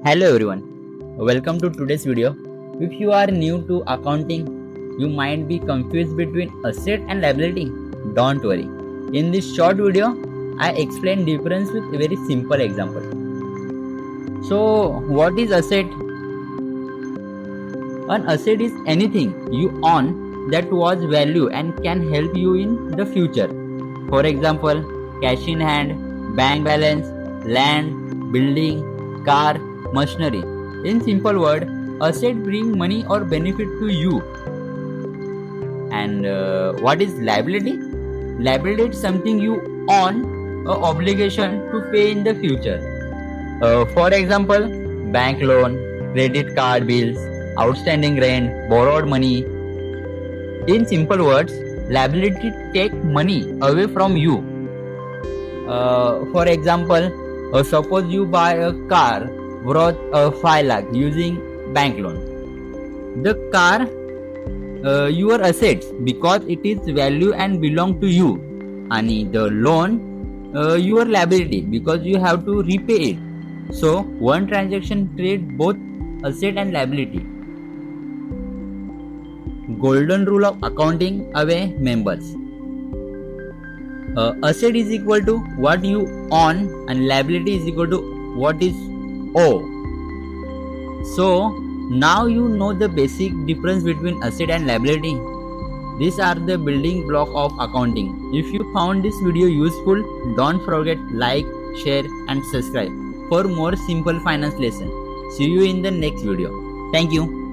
Hello everyone, welcome to today's video. If you are new to accounting, you might be confused between asset and liability. Don't worry. In this short video, I explain difference with a very simple example. So, what is asset? An asset is anything you own that was value and can help you in the future. For example, cash in hand, bank balance, land, building, car, machinery. In simple word, asset bring money or benefit to you. And what is liability? Liability is something you own, a obligation to pay in the future. For example, bank loan, credit card bills, outstanding rent, borrowed money. In simple words, liability take money away from you. For example, suppose you buy a car worth 5 lakh using bank loan. The car your assets because it is value and belong to you, and the loan your liability because you have to repay it. So one transaction trade both asset and liability. Golden rule of accounting away members. Asset is equal to what you own and liability is equal to what is owe. So now you know the basic difference between asset and liability. These are the building block of accounting. If you found this video useful, don't forget like, share and subscribe for more simple finance lesson. See you in the next video. Thank you.